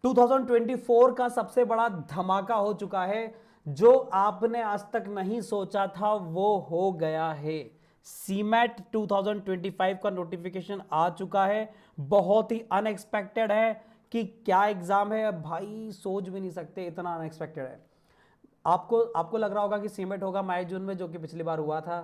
2024 का सबसे बड़ा धमाका हो चुका है। जो आपने आज तक नहीं सोचा था वो हो गया है। सीमैट 2025 का नोटिफिकेशन आ चुका है। बहुत ही अनएक्सपेक्टेड है कि क्या एग्जाम है भाई, सोच भी नहीं सकते, इतना अनएक्सपेक्टेड है। आपको आपको लग रहा होगा कि सीमेट होगा मई जून में, जो कि पिछली बार हुआ था,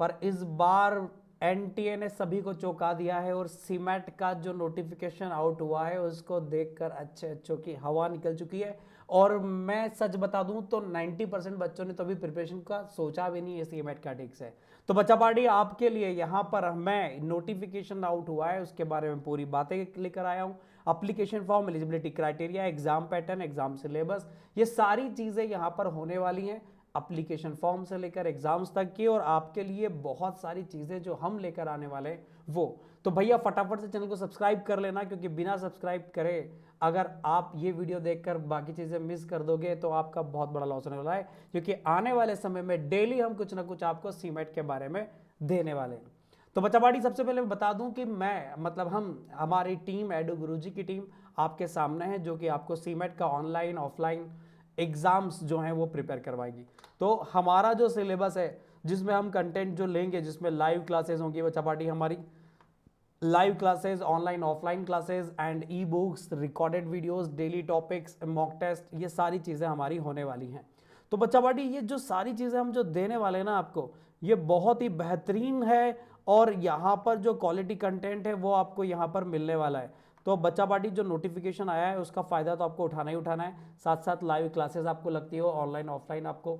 पर इस बार एनटीए ने सभी को चौंका दिया है और सीमेट का जो नोटिफिकेशन आउट हुआ है उसको देखकर अच्छे अच्छों की हवा निकल चुकी है। और मैं सच बता दूं तो 90% बच्चों ने तो अभी प्रिपरेशन का सोचा भी नहीं है सीमेट का ठीक से। तो बच्चा पार्टी आपके लिए यहाँ पर मैं नोटिफिकेशन आउट हुआ है उसके बारे में पूरी बातें लेकर आया हूँ। Application form, eligibility criteria, exam pattern, exam syllabus, ये सारी चीजें यहाँ पर होने वाली हैं। अप्लीकेशन फॉर्म से लेकर एग्जाम्स तक की, और आपके लिए बहुत सारी चीजें जो हम लेकर आने वाले हैं वो। तो भैया फटाफट से चैनल को सब्सक्राइब कर लेना, क्योंकि बिना सब्सक्राइब करे अगर आप ये वीडियो देखकर बाकी चीजें मिस कर दोगे तो आपका बहुत बड़ा लॉस होने वाला है। क्योंकि आने वाले समय में डेली हम कुछ ना कुछ आपको सीमेट के बारे में देने वाले हैं। तो बच्चा पार्टी सबसे पहले मैं बता दूं कि मैं मतलब हमारी टीम एडू गुरुजी की टीम आपके सामने है, जो कि आपको सीमेट का ऑनलाइन ऑफलाइन एग्जाम्स जो हैं वो प्रिपेयर करवाएगी। तो हमारा जो सिलेबस है जिसमें हम कंटेंट जो लेंगे, जिसमें लाइव क्लासेस होंगी बच्चा पार्टी, हमारी live classes, online offline classes and e books, recorded videos, daily topics, mock test, ये सारी चीज़ें हमारी होने वाली हैं। तो बच्चा पार्टी ये जो सारी चीज़ें हम जो देने वाले हैं ना आपको, ये बहुत ही बेहतरीन है। और यहाँ पर जो क्वालिटी कंटेंट है वो आपको यहाँ पर मिलने वाला है। तो बच्चा पार्टी जो नोटिफिकेशन आया है उसका फ़ायदा तो आपको उठाना ही उठाना है। साथ साथ लाइव क्लासेस आपको लगती हो, ऑनलाइन ऑफलाइन आपको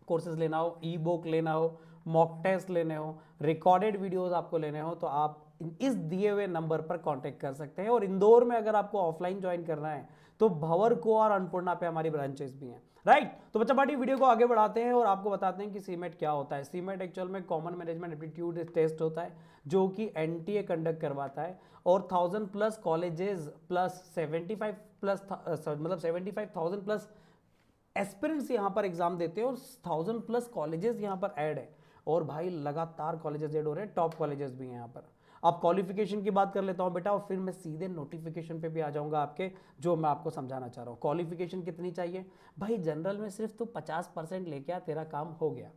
कोर्सेज लेना हो, ई बुक लेना हो, मॉक टेस्ट लेने हो, रिकॉर्डेड वीडियोस आपको लेने हो, तो आप इस दिए हुए नंबर पर कांटेक्ट कर सकते हैं। और इंदौर में अगर आपको ऑफलाइन ज्वाइन करना है तो भंवर को और अन्नपूर्णा पे हमारी ब्रांचेस भी हैं। राइट, तो बच्चा पार्टी वीडियो को आगे बढ़ाते हैं और आपको बताते हैं कि सीमेट क्या होता है। सीमेट एक्चुअल में कॉमन मैनेजमेंट एप्टीट्यूड टेस्ट होता है, जो कि एनटीए कंडक्ट करवाता है। और 1000+ कॉलेजेस प्लस 75 प्लस मतलब 75,000 प्लस एस्पिरेंट्स यहाँ पर एग्जाम देते हैं, और 1000+ कॉलेजेस यहाँ पर ऐड है। और भाई लगातार कॉलेजेस ऐड हो रहे हैं, टॉप कॉलेजेस भी हैं यहाँ पर। अब क्वालिफिकेशन की बात कर लेता हूँ बेटा, और फिर मैं सीधे नोटिफिकेशन पे भी आ जाऊंगा आपके, जो मैं आपको समझाना चाह रहा हूँ। क्वालिफिकेशन कितनी चाहिए भाई? जनरल में सिर्फ तू 50% लेके आ, तेरा काम हो गया।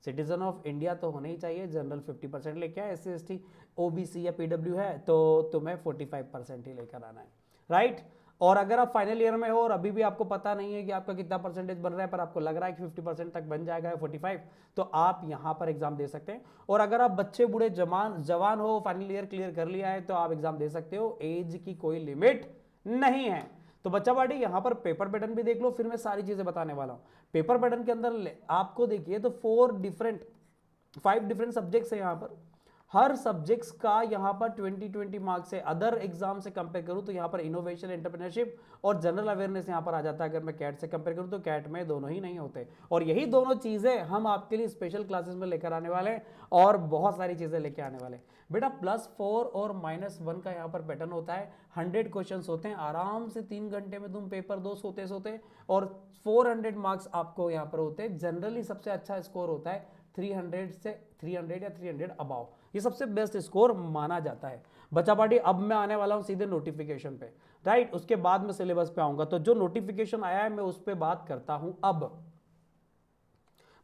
सिटीजन ऑफ इंडिया तो होने ही चाहिए। जनरल 50% लेके आए, SC ST OBC या PW है तो तुम्हें 45% ही लेकर आना है। राइट, और अगर आप फाइनल ईयर में हो और अभी भी आपको पता नहीं है कि आपका कितना परसेंटेज बन रहा है, पर आपको लग रहा है कि 50% तक बन जाएगा, 45, तो आप यहां पर एग्जाम दे सकते हैं। और अगर आप बच्चे बूढ़े जवान हो, फाइनल ईयर क्लियर कर लिया है, तो आप एग्जाम दे सकते हो। एज की कोई लिमिट नहीं है। तो बच्चा पार्टी यहां पर पेपर पैटर्न भी देख लो, फिर मैं सारी चीजें बताने वाला हूं। पेपर पैटर्न के अंदर आपको देखिए तो 5 डिफरेंट सब्जेक्ट्स है यहां पर। हर सब्जेक्ट्स का यहाँ पर 20-20 मार्क्स है। अदर एग्जाम से कंपेयर करूँ तो यहाँ पर इनोवेशन, एंटरप्रेन्योरशिप और जनरल अवेयरनेस यहाँ पर आ जाता है। अगर मैं कैट से कंपेयर करूँ तो कैट में दोनों ही नहीं होते, और यही दोनों चीज़ें हम आपके लिए स्पेशल क्लासेस में लेकर आने वाले हैं, और बहुत सारी चीज़ें लेकर आने वाले हैं बेटा। +4 और -1 का यहाँ पर पैटर्न होता है। 100 क्वेश्चन होते हैं, आराम से 3 घंटे में तुम पेपर दो सोते सोते, और 400 मार्क्स आपको यहाँ पर होते हैं। जनरली सबसे अच्छा स्कोर होता है 300 या 300 अबाव, ये सबसे बेस्ट स्कोर माना जाता है। बच्चा पार्टी अब मैं आने वाला हूं सीधे नोटिफिकेशन पे। राइट, उसके बाद में सिलेबस पे आऊंगा। तो जो नोटिफिकेशन आया है मैं उस पर बात करता हूं। अब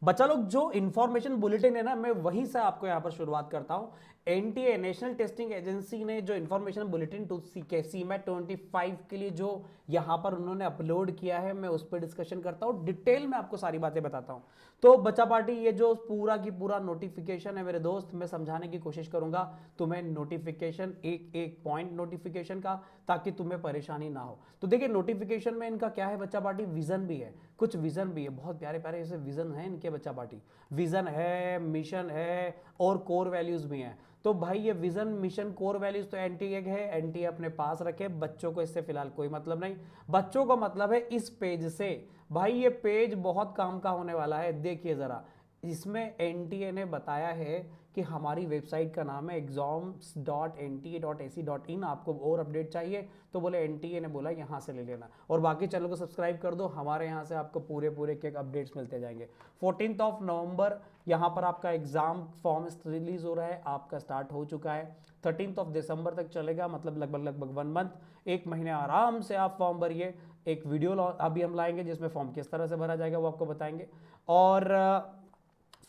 बच्चा लोग, जो इंफॉर्मेशन बुलेटिन है ना, मैं वहीं से आपको यहां पर शुरुआत करता हूं। एनटीए नेशनल टेस्टिंग एजेंसी ने जो इंफॉर्मेशन बुलेटिन टू सीमेट 25 के लिए जो यहां पर उन्होंने अपलोड किया है, मैं उस पर डिस्कशन करता हूं, डिटेल में आपको सारी बातें बताता हूं। तो बच्चा पार्टी ये जो पूरा की पूरा नोटिफिकेशन है मेरे दोस्त, मैं समझाने की कोशिश करूंगा तुम्हें नोटिफिकेशन, एक एक पॉइंट नोटिफिकेशन का, ताकि तुम्हें परेशानी ना हो। तो देखिए नोटिफिकेशन में इनका क्या है बच्चा पार्टी, विजन भी है, कुछ विजन भी है, बहुत प्यारे प्यारे ऐसे विजन है इनके बच्चा पार्टी। विजन है, मिशन है, और कोर वैल्यूज भी हैं। तो भाई ये विजन, मिशन, कोर वैल्यूज तो एनटीए है, एनटीए अपने पास रखे, बच्चों को इससे फिलहाल कोई मतलब नहीं। बच्चों को मतलब है इस पेज से। भाई ये पेज बहुत काम का होने वाला है। देखिए जरा, इसमें एनटीए ने बताया है कि हमारी वेबसाइट का नाम है exams.nta.ac.in। आपको और अपडेट चाहिए तो बोले NTA ने बोला यहाँ से ले लेना, और बाकी चैनल को सब्सक्राइब कर दो, हमारे यहाँ से आपको पूरे पूरे के अपडेट्स मिलते जाएंगे। 14 नवंबर यहाँ पर आपका एग्जाम फॉर्म रिलीज हो रहा है, आपका स्टार्ट हो चुका है। 13 दिसंबर तक चलेगा, मतलब लगभग 1 मंथ, 1 महीने आराम से आप फॉर्म भरिए। एक वीडियो अभी हम लाएंगे जिसमें फॉर्म किस तरह से भरा जाएगा वो आपको बताएंगे। और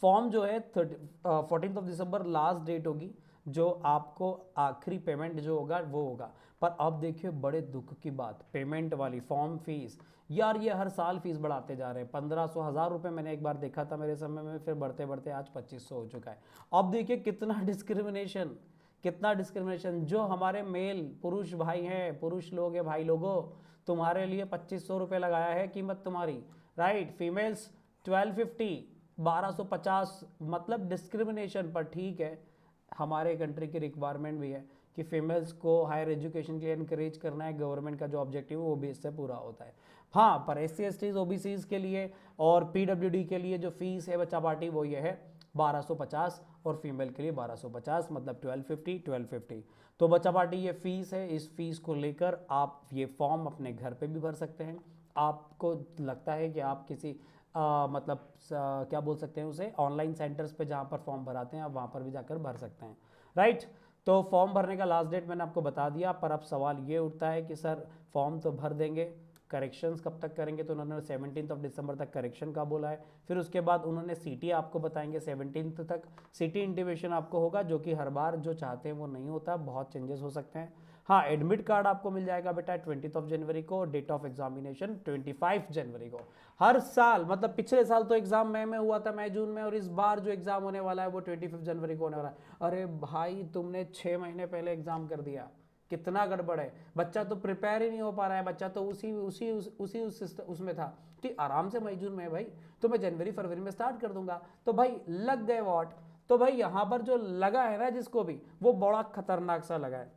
फॉर्म जो है 14 दिसंबर लास्ट डेट होगी, जो आपको आखिरी पेमेंट जो होगा वो होगा। पर अब देखिए बड़े दुख की बात, पेमेंट वाली फॉर्म फीस, यार ये हर साल फीस बढ़ाते जा रहे हैं। 1500 1000 रुपये मैंने एक बार देखा था मेरे समय में, फिर बढ़ते बढ़ते आज 2500 हो चुका है। अब देखिए कितना डिस्क्रिमिनेशन, कितना डिस्क्रिमिनेशन। जो हमारे मेल पुरुष भाई हैं, पुरुष लोग हैं, भाई लोगों, तुम्हारे लिए 2500 रुपये लगाया है कीमत तुम्हारी, राइट। फीमेल्स 1250, 1250, मतलब डिस्क्रिमिनेशन। पर ठीक है, हमारे कंट्री की रिक्वायरमेंट भी है कि फीमेल्स को हायर एजुकेशन के लिए इनकरेज करना है, गवर्नमेंट का जो ऑब्जेक्टिव है वो भी इससे पूरा होता है। हाँ, पर SC STs OBCs के लिए और PWD के लिए जो फीस है बच्चा पार्टी वो ये है 1250, और फीमेल के लिए 1250, मतलब 1250। तो बच्चा पार्टी ये फीस है, इस फीस को लेकर आप ये फॉर्म अपने घर पे भी भर सकते हैं। आपको लगता है कि आप किसी क्या बोल सकते हैं उसे, ऑनलाइन सेंटर्स पे जहाँ पर फॉर्म भराते हैं आप वहाँ पर भी जाकर भर सकते हैं, राइट। तो फॉर्म भरने का लास्ट डेट मैंने आपको बता दिया। पर अब सवाल ये उठता है कि सर फॉर्म तो भर देंगे, करेक्शंस कब तक करेंगे? तो उन्होंने 17 दिसंबर तक करेक्शन का बोला है। फिर उसके बाद उन्होंने CT आपको बताएंगे 17 तक। CT इंटीमेशन आपको होगा, जो कि हर बार जो चाहते हैं वो नहीं होता, बहुत चेंजेस हो सकते हैं। हाँ, एडमिट कार्ड आपको मिल जाएगा बेटा 20 जनवरी को, डेट ऑफ एग्जामिनेशन 25 जनवरी को। हर साल, मतलब पिछले साल तो एग्जाम मई में हुआ था, मई जून में, और इस बार जो एग्जाम होने वाला है वो 25 जनवरी को होने वाला है। अरे भाई, तुमने 6 महीने पहले एग्जाम कर दिया, कितना गड़बड़ है। बच्चा तो प्रिपेयर ही नहीं हो पा रहा है, बच्चा तो उसमें था कि आराम से मई जून में है भाई, तो मैं जनवरी फरवरी में स्टार्ट कर दूंगा। तो भाई लग गए वॉट। तो भाई यहाँ पर जो लगा है ना जिसको भी, वो बड़ा खतरनाक सा लगा है।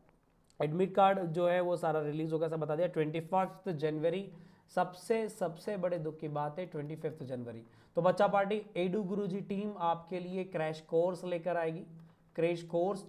एडमिट कार्ड जो है वो सारा रिलीज होगा, सब बता दिया 25 जनवरी। सबसे बड़े दुख की बात है 25 जनवरी। तो बच्चा पार्टी एडू गुरुजी टीम आपके लिए क्रैश कोर्स लेकर आएगी। क्रैश कोर्स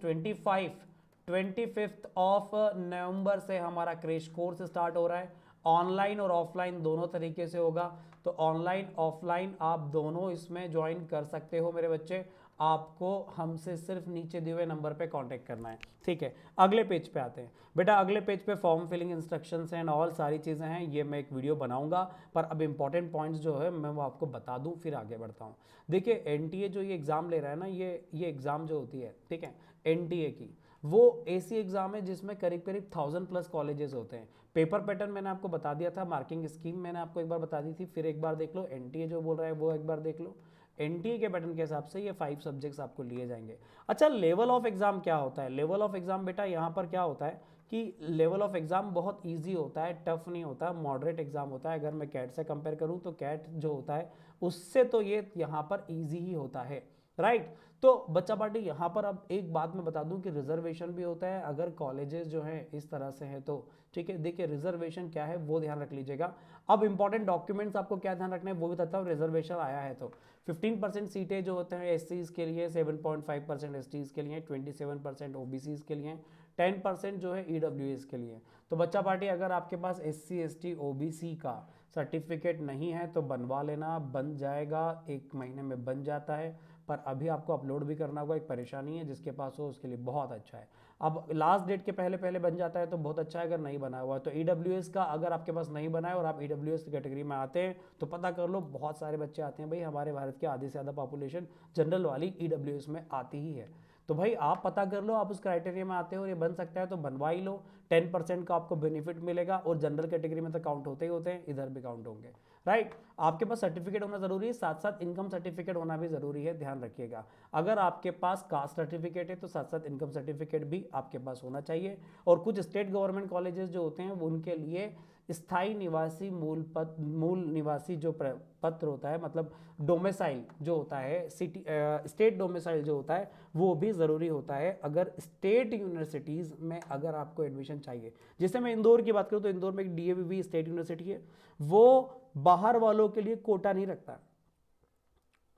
25 ऑफ नवंबर से हमारा क्रैश कोर्स स्टार्ट हो रहा है। ऑनलाइन और ऑफलाइन दोनों तरीके से होगा, तो ऑनलाइन ऑफलाइन आप दोनों इसमें ज्वाइन कर सकते हो मेरे बच्चे। आपको हमसे सिर्फ नीचे दिए हुए नंबर पे कांटेक्ट करना है, ठीक है। अगले पेज पे आते हैं बेटा। अगले पेज पे form filling instructions and all सारी चीज़ें हैं, ये मैं एक वीडियो बनाऊंगा। पर अब इंपॉर्टेंट पॉइंट्स जो है मैं वो आपको बता दूं, फिर आगे बढ़ता हूँ। देखिए NTA जो ये एग्ज़ाम ले रहा है ना, ये एग्ज़ाम जो होती है, ठीक है, NTA की, वो ऐसी एग्ज़ाम है जिसमें करीब 1000+ कॉलेजेस होते हैं। पेपर पैटर्न मैंने आपको बता दिया था, मार्किंग स्कीम मैंने आपको एक बार बता दी थी, फिर एक बार देख लो। NTA जो बोल रहा है वो एक बार देख लो। NTA के पैटर्न के हिसाब से ये 5 सब्जेक्ट्स आपको लिए जाएंगे। अच्छा, लेवल ऑफ एग्जाम क्या होता है? लेवल ऑफ एग्जाम बेटा यहाँ पर क्या होता है कि लेवल ऑफ एग्जाम बहुत इजी होता है, टफ नहीं होता, मॉडरेट एग्जाम होता है। अगर मैं कैट से कंपेयर करूँ तो कैट जो होता है उससे तो ये यहाँ पर ईजी ही होता है, राइट। तो बच्चा पार्टी यहाँ पर अब एक बात मैं बता दूं कि रिजर्वेशन भी होता है अगर कॉलेजेस जो हैं इस तरह से हैं तो, ठीक है। देखिए रिजर्वेशन क्या है वो ध्यान रख लीजिएगा। अब इंपॉर्टेंट डॉक्यूमेंट्स आपको क्या ध्यान रखना है वो भी बताता हूँ। रिजर्वेशन आया है तो 15% सीटें जो होते हैं SCs के लिए, 7.5% STs के लिए, 27% OBCs के लिए, 10% जो है EWS के लिए। तो बच्चा पार्टी अगर आपके पास SC ST OBC का सर्टिफिकेट नहीं है तो बनवा लेना, बन जाएगा, 1 महीने में बन जाता है। पर अभी आपको अपलोड भी करना होगा, एक परेशानी है, जिसके पास हो उसके लिए बहुत अच्छा है। अब लास्ट डेट के पहले पहले बन जाता है तो बहुत अच्छा है, अगर नहीं बना हुआ है तो EWS का अगर आपके पास नहीं बना है और आप EWS कैटेगरी में आते हैं तो पता कर लो, बहुत सारे बच्चे आते हैं भाई, हमारे भारत के आधे से ज़्यादा पॉपुलेशन जनरल वाली EWS में आती ही है। तो भाई आप पता कर लो, आप उस क्राइटेरिया में आते हो और ये बन सकता है तो बनवा ही लो। 10% का आपको बेनिफिट मिलेगा, और जनरल कैटेगरी में तो काउंट होते ही होते हैं, इधर भी काउंट होंगे, राइट। आपके पास सर्टिफिकेट होना जरूरी है, साथ साथ इनकम सर्टिफिकेट होना भी जरूरी है, ध्यान रखिएगा। अगर आपके पास कास्ट सर्टिफिकेट है तो साथ साथ इनकम सर्टिफिकेट भी आपके पास होना चाहिए। और कुछ स्टेट गवर्नमेंट कॉलेजेस जो होते हैं वो उनके लिए स्थायी निवासी मूल निवासी जो पत्र होता है, मतलब डोमिसाइल जो होता है, सिटी स्टेट डोमिसाइल जो होता है वो भी ज़रूरी होता है अगर स्टेट यूनिवर्सिटीज़ में अगर आपको एडमिशन चाहिए। जैसे मैं इंदौर की बात करूँ तो इंदौर में एक DAVV स्टेट यूनिवर्सिटी है, वो बाहर वालों के लिए कोटा नहीं रखता।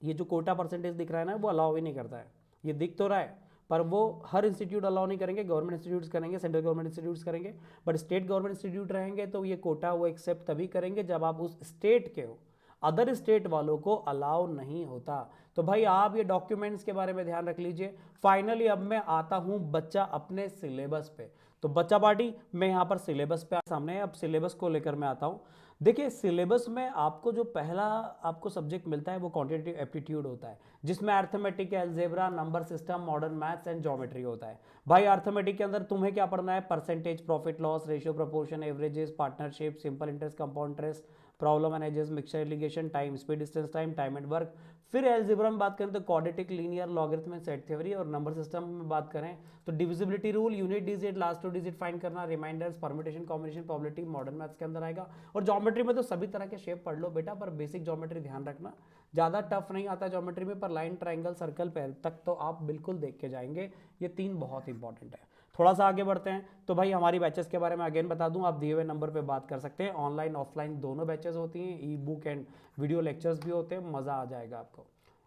ये जो कोटा परसेंटेज दिख रहा है ना वो अलाउ ही नहीं करता है, ये दिख तो रहा है, पर वो हर इंस्टीट्यूट अलाउ नहीं करेंगे, गवर्नमेंट इंस्टीट्यूट्स करेंगे, सेंट्रल गवर्नमेंट इंस्टीट्यूट्स करेंगे, बट स्टेट गवर्नमेंट इंस्टीट्यूट रहेंगे तो ये कोटा वो एक्सेप्ट तभी करेंगे जब आप उस स्टेट के हो, अदर स्टेट वालों को अलाउ नहीं होता। तो भाई आप ये डॉक्यूमेंट्स के बारे में ध्यान रख लीजिए। फाइनली अब मैं आता हूं बच्चा अपने सिलेबस पे। तो बच्चा पार्टी मैं यहां पर सिलेबस पे सामने है, अब सिलेबस को लेकर मैं आता हूं। देखिए सिलेबस में आपको जो पहला आपको सब्जेक्ट मिलता है वो क्वांटिटेटिव एप्टीट्यूड होता है, जिसमें arithmetic, algebra, number system, modern maths and geometry होता है। भाई अर्थमेटिक के अंदर तुम्हें क्या पढ़ना है? Percentage, profit loss, ratio, proportion, averages, partnership, simple interest, compound interest, problem analysis, mixture alligation, time, speed, distance time, time and work. फिर अलजेब्रा में बात करें तो quadratic, linear, logarithm, set theory, और नंबर सिस्टम में बात करें तो divisibility rule, unit digit, last two digit find करना, remainders, permutation, combination, probability, modern maths के अंदर आएगा। और ज्योमेट्री में तो सभी तरह के शेप पढ़ लो बेटा, पर बेसिक ज्योमेट्री ध्यान रखना, ज़्यादा टफ नहीं आता ज्योमेट्री में, पर लाइन, ट्राइंगल, सर्कल पे तक तो आप बिल्कुल देख के जाएंगे। ये 3 बहुत इंपॉर्टेंट है। थोड़ा सा आगे बढ़ते हैं तो भाई हमारी बैचेस के बारे में अगेन बता दूं, आप दिए हुए नंबर पे बात कर सकते हैं। ऑनलाइन ऑफलाइन दोनों बैचेस होती हैं, ई बुक एंड वीडियो लेक्चर्स भी होते हैं, मज़ा आ जाएगा आपको।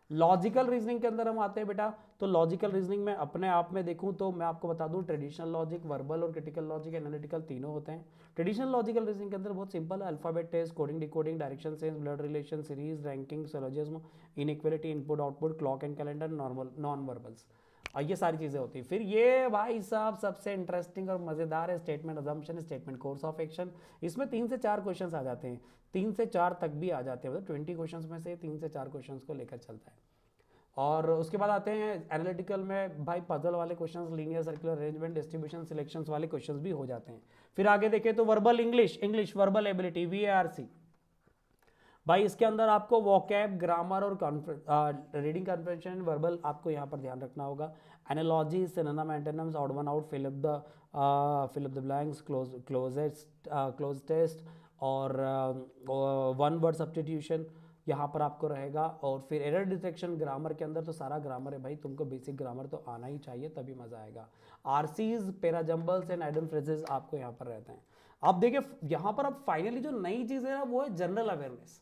लॉजिकल रीजनिंग के अंदर हम आते हैं बेटा, तो लॉजिकल रीजनिंग में अपने आप में देखूं तो मैं आपको बता दूं ट्रेडिशनल लॉजिक, वर्बल और क्रिटिकल लॉजिक, एनालिटिकल तीनों होते हैं। ट्रेडिशनल लॉजिकल रीजनिंग के अंदर बहुत सिंपल है, alphabet test, coding decoding, direction sense, blood relation, series, ranking, syllogism, inequality, input output, clock and calendar, normal non verbals, ये सारी चीज़ें होती हैं। फिर ये भाई साहब सबसे इंटरेस्टिंग और मज़ेदार है statement assumption, statement course of action. इसमें 3 से 4 क्वेश्चंस आ जाते हैं, 3 से 4 तक भी आ जाते हैं, मतलब 20 क्वेश्चंस में से 3 से 4 क्वेश्चंस को लेकर चलता है। और उसके बाद आते हैं एनालिटिकल में, भाई पजल वाले questions, linear circular arrangement, distribution, selections वाले क्वेश्चंस भी हो जाते हैं। फिर आगे देखें तो verbal English verbal ability, VARC। भाई इसके अंदर आपको वोकैब, ग्रामर और रीडिंग कॉम्प्रिहेंशन, वर्बल आपको यहाँ पर ध्यान रखना होगा। Analogy, synonym, antonyms, odd one out, fill up the blanks, cloze test, और वन वर्ड सब्स्टिट्यूशन यहाँ पर आपको रहेगा। और फिर एरर डिटेक्शन, ग्रामर के अंदर तो सारा ग्रामर है भाई, तुमको बेसिक ग्रामर तो आना ही चाहिए तभी मजा आएगा। RCs, parajumbles and idol phrases आपको यहाँ पर रहते हैं। अब देखिए यहाँ पर अब फाइनली जो नई चीज़ है ना वो है जनरल अवेयरनेस।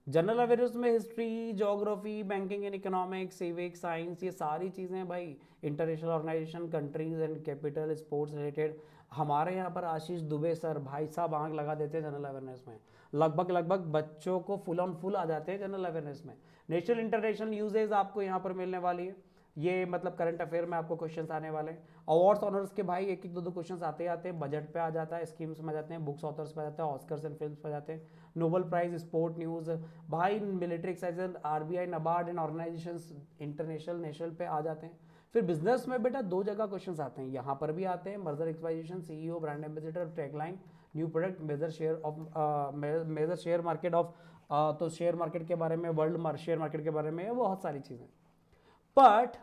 जनरल अवेयरनेस में history, geography, banking and economics, civic, science, ये सारी चीज़ें भाई, international organisation, countries and capital, sports related. हमारे यहाँ पर आशीष दुबे सर भाई साहब आंख लगा देते हैं जनरल अवेयरनेस में, लगभग बच्चों को फुल ऑन फुल आ जाते हैं जनरल अवेयरनेस में। नेशनल इंटरनेशनल यूजेज आपको यहाँ पर मिलने वाली है, ये मतलब करंट अफेयर में आपको क्वेश्चंस आने वाले हैं। अवार्ड्स ऑनर्स के भाई एक एक दो क्वेश्चंस आते हैं, बजट पे आ जाता है, स्कीम्स में आ जाते हैं, बुक्स ऑथर्स पे आ जाता है, ऑस्कर्स एंड फिल्म्स पे आ जाते हैं, नोबेल प्राइज, स्पोर्ट न्यूज़, भाई military exercise, RBI, NABARD and organisations international national पे आ जाते हैं। फिर बिजनेस में बेटा 2 जगह क्वेश्चंस आते हैं, यहाँ पर भी आते हैं, merger acquisition, CEO, brand ambassador, tagline, new product, major share market of, तो शेयर मार्केट के बारे में, वर्ल्ड शेयर मार्केट के बारे में, बहुत सारी चीज़ें। बट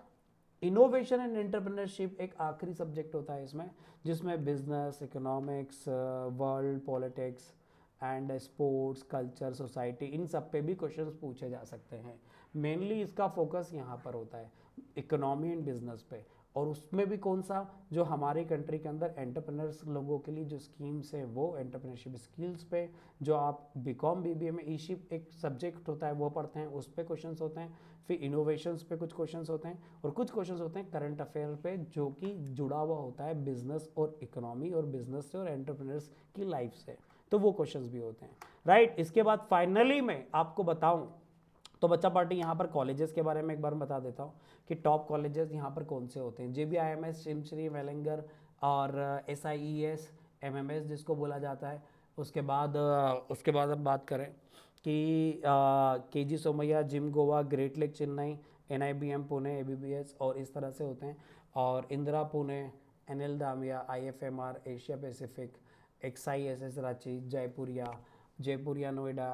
इनोवेशन एंड एंटरप्रेन्योरशिप एक आखिरी सब्जेक्ट होता है इसमें, जिसमें business, economics, world politics and sports, culture, society, इन सब पे भी क्वेश्चंस पूछे जा सकते हैं। मेनली इसका फोकस यहाँ पर होता है इकोनॉमी एंड बिजनेस पे, और उसमें भी कौन सा, जो हमारी कंट्री के अंदर एंटरप्रेन्योर्स लोगों के लिए जो स्कीम्स है वो एंटरप्रेन्योरशिप स्किल्स पे, जो आप BCom BBA में ईशिप एक सब्जेक्ट होता है वो पढ़ते हैं, उस पर क्वेश्चंस होते हैं। फिर इनोवेशंस पे कुछ क्वेश्चंस होते हैं, और कुछ क्वेश्चंस होते हैं करंट अफेयर पे, जो कि जुड़ा हुआ होता है बिजनेस और इकोनॉमी और बिजनेस से और एंटरप्रेन्योर्स की लाइफ से, तो वो क्वेश्चंस भी होते हैं, राइट। इसके बाद फाइनली मैं आपको बताऊं तो बच्चा पार्टी यहाँ पर कॉलेजेस के बारे में एक बार बता देता हूँ कि टॉप कॉलेजेस यहाँ पर कौन से होते हैं। JBIMS, शिमश्री, वेलिंगर और SIES, MMS जिसको बोला जाता है। उसके बाद हम बात करें कि KG Somaiya, gym Goa, great lake Chennai, NIBM Pune, ABBS और इस तरह से होते हैं। और Indira Pune, NL दामिया, IFMR Asia Pacific, XISS Ranchi, Jaipuria Noida,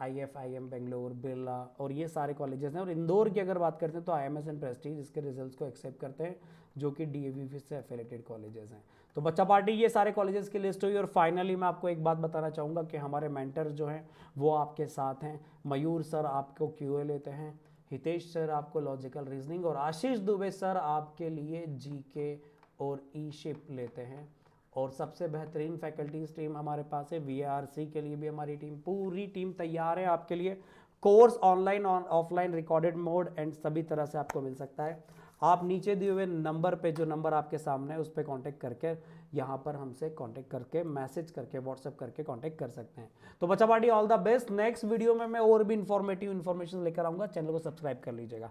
IFIM Bangalore, Birla, और ये सारे कॉलेजेस हैं। और इंदौर की अगर बात करते हैं तो IMS एंड प्रेस्टीज इसके रिजल्ट्स को एक्सेप्ट करते हैं, जो कि DAV से एफिलेटेड कॉलेजेस हैं। तो बच्चा पार्टी ये सारे कॉलेजेस की लिस्ट हुई। और फाइनली मैं आपको एक बात बताना चाहूँगा कि हमारे मेंटर्स जो हैं वो आपके साथ हैं। मयूर सर आपको QA लेते हैं, हितेश सर आपको लॉजिकल रीजनिंग, और आशीष दुबे सर आपके लिए GK और ईशिप लेते हैं। और सबसे बेहतरीन फैकल्टीज टीम हमारे पास है, VARC के लिए भी हमारी टीम, पूरी टीम तैयार है आपके लिए। Course online offline recorded mode and सभी तरह से आपको मिल सकता है। आप नीचे दिए हुए नंबर पे, जो नंबर आपके सामने है, उस पर कांटेक्ट करके यहाँ पर हमसे कांटेक्ट करके, मैसेज करके, व्हाट्सएप करके कांटेक्ट कर सकते हैं। तो बच्चा party all the best. Next video में मैं और भी इंफॉर्मेटिव इन्फॉर्मेशन लेकर आऊंगा, चैनल को सब्सक्राइब कर लीजिएगा।